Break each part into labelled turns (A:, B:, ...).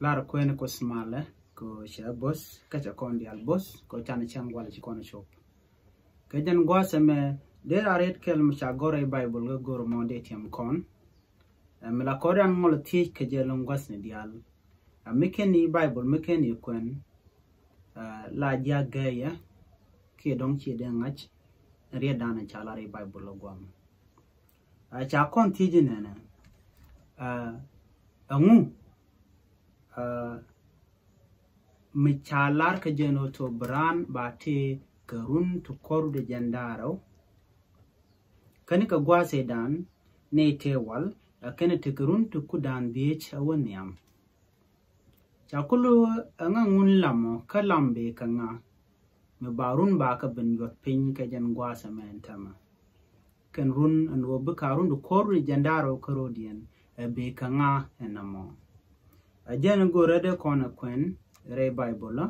A: lar kwene ko smale ko sha boss ka cha kon dial boss ko chan chang wala chi kon shop ke jan gwa seme there are red kel mcha gore bible go gor monde tiam kon me la koran ngol ti ke je long gwas ne dial mekeni bible mekeni kwen la ja gaya ke dong chi de ngach ria dana chala re bible lo gwam cha kon ti jinena angu michalar ke jeno to bran bate karun to koru de jandaro kani ka gwase dan ne tewal kani te karun to kudan biech awaniam chakulu anga ngun lamo kalambe kanga me barun ba ka ben yot pin ka jan gwasa mentama kan run an wo be karun to koru de jandaro karodian be kanga enamo ajan go rede kona kwen re bible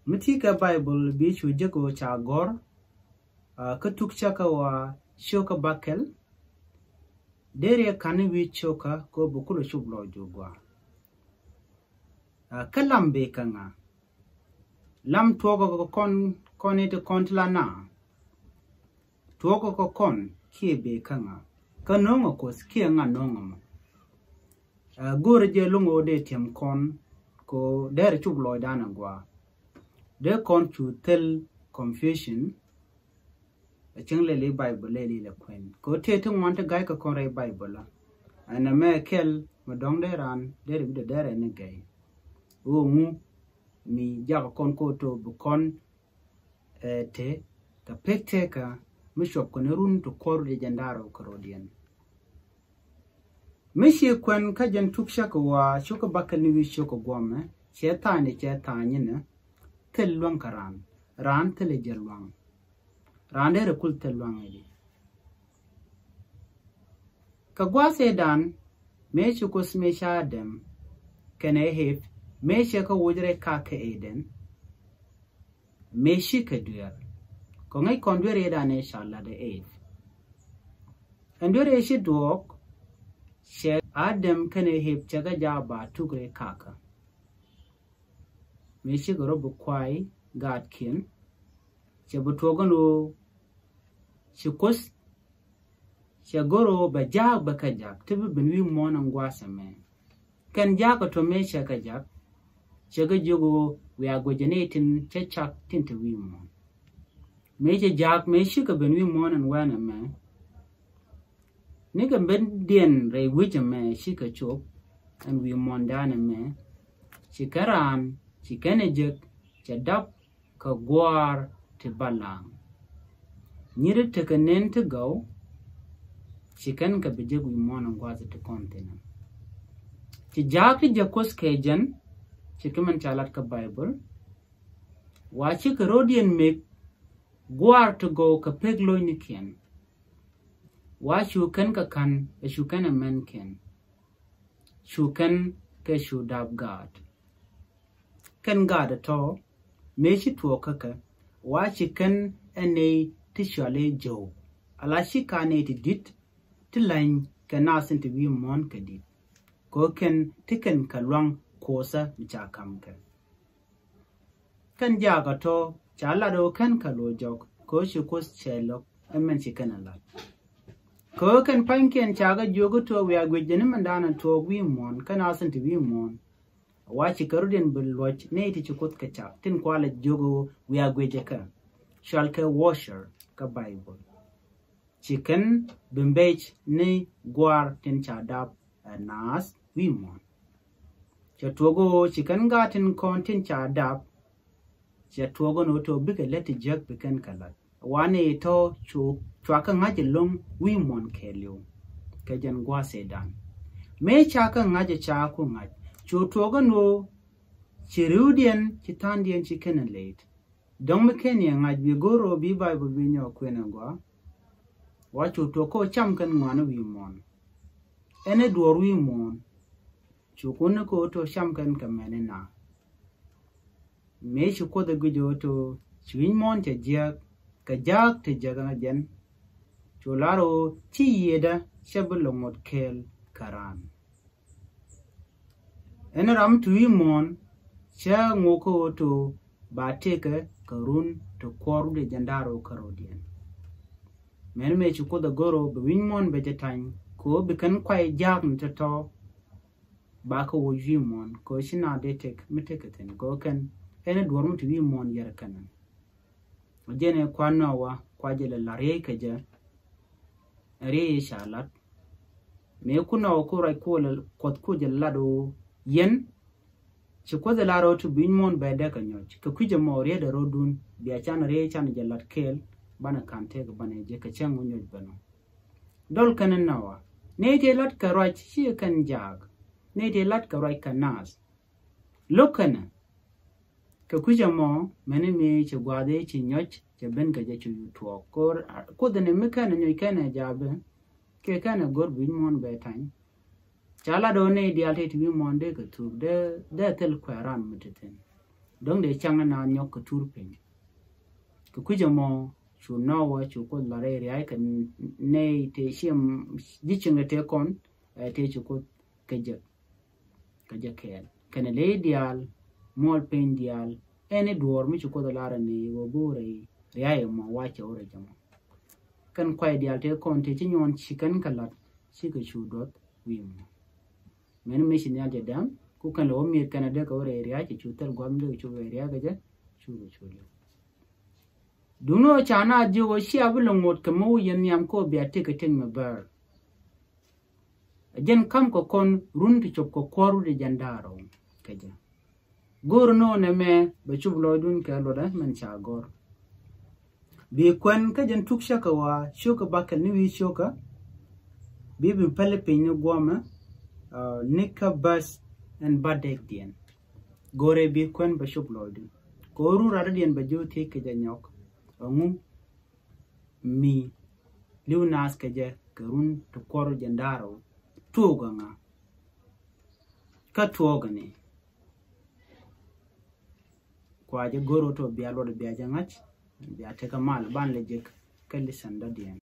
A: mitika bible bi chu jago cha gor katuk chaka wa shoka bakel dere kani wi choka ko bukulo shublo jogwa kalambe kanga lam togo ko kon ite kontla na togo ko kon kiebe kanga kanongo ko skia nga nongo gore je lungo de tem kon ko dere chublo dana gwa de kon chu tel confusion chengle le bible le kwen ko te wanta gai ka kon re bible ana me kel modong de ran dere bi dere ne gai o mu mi ja kon ko to bu kon te ka pekte ka mi shop ko ne run to kor de jandaro korodian Mishi kwen ka jan tuksha ko wa shuka bakal ni wi shuka gwame chetani ne tel luang karan ran tel jelwang ran de kul tel luang edi ka gwase dan me shuko sme sha dem kene hep me shaka wujre ka ke eden me shi ka duer ko ngai kondwere da ne shala de ed andwere shi duok she Adam kene hep chaga jaba tugre kaka me shi goro bu kwai gatkin che bu togano shikos she goro ba jag ba kajak tibi binwi monan gwasa me kan jaga to me shaka jak chaga jogo we are gojenetin chechak tinta wi mon me je jak me shi ka binwi monan wana me Nika ben dien re wija me shika chop and we mondana me shikaran shikanejek chadap ka gwar te balang nyiri tekanen te go shikan ka bijeg we monan gwaza te kontena chi jaki jakos kejan shikaman chalat ka bible wa shika rodian mek gwar to go ka peglo nikian Wa shukan ka kan shukan a man ken shukan ka shudab God kan God ato me shi to kaka wa shikan ane tishale jo ala shikane ti dit tilain kanasin ti wi mon ka dit ko ken tiken kalwang kosa michakam ka kan jaga to chala do kan kalo jok ko shukos chelo amen shikan ala Ko kan panken chaga jogo to we agwejene mandana to wi mon kan asan ti wi mon wachi karuden bulwach ne ti chukot ka cha tin kwala jogo we agweje ka shalka washer ka bible chicken bimbech ne gwar tin chadap nas wi mon chatogo chicken gatin kontin chadap chatogo no to bige leti jak bikan kalat wane to chu chwaka ngaje long wi mon kelyo kajan gwase dan me chaka ngaje cha ku ngaj chu toga no chirudian chitandien chicken late dong me ken ya ngaj bi goro bi bible bi nyo kwena gwa wa chu to ko cham kan ngwana wi mon ene dor wi mon chu kun ko to cham kan kamene na me chu ko de gujo to chwin mon che jak Kajak te jagana jen Cholaro chi yeda shabulomot kel karan en ram tu mon cha ngoko to ba teke karun to koru de jandaro karodien men me chu ko da goro be win mon be jetang ko be kan kwai jak to to ba ko wo wi mon ko shina de tek me teketen ko kan en dormu tu wi mon yer kanan jene kwano wa kwajele lare kaje re shalat me kuna ko rai ko kot ko je lado yen ci ko de laro tu bin mon be de kanyo ka kuje mo re de rodun bi a chan re chan je lat kel bana kante ga bana je ka chan nyo bano dol kanan nawa ne te lat ka rai shi kan jag ne te lat ka rai kanas lokana ka kuje mo mene me ci gwade ci nyoch ci ben ka je ci to ko de ne me kana nyo kana jabe ke kana gor bin mon be tan chala do ne di alte ti mon de ka tur de tel kwaran muteten dong de changa na nyok ka tur pen ka kuje mo chu no wa chu ko la re ai kan ne te shim di chinga te kon te chu ko ka je kel kana le dial mol pen dial ene duor mi chu ko la ra ni wo gore ai mo wa che ore jamo kan kwai dial te kon te nyon chikan kalat chi ka chu dot wi mo men me shin ya dam ku kan lo mi kan de ka ore ria chi chu tel gwam de chu ria ga je chu le duno chana ji wo shi abulon ngot ka mo yen yam ko bi ate ka ten me bar ajen kam ko kon run ti chop ko koru de jandaro ka je gor no ne me be chu lo dun ka lo da man cha gor bi kwen ka jen tuk shaka wa shoka bakal ni wi shoka bi pale pe ni goma nika bas and badek dien gore bi kwen ba shop lodu koru rada dien ba jote ke janyok ngu mi liunas ke je karun to koru jandaro tuga nga ka tuga ne kwa je goro to bi alo de bi ajangach bi ateka mal ban le je ka lisanda dien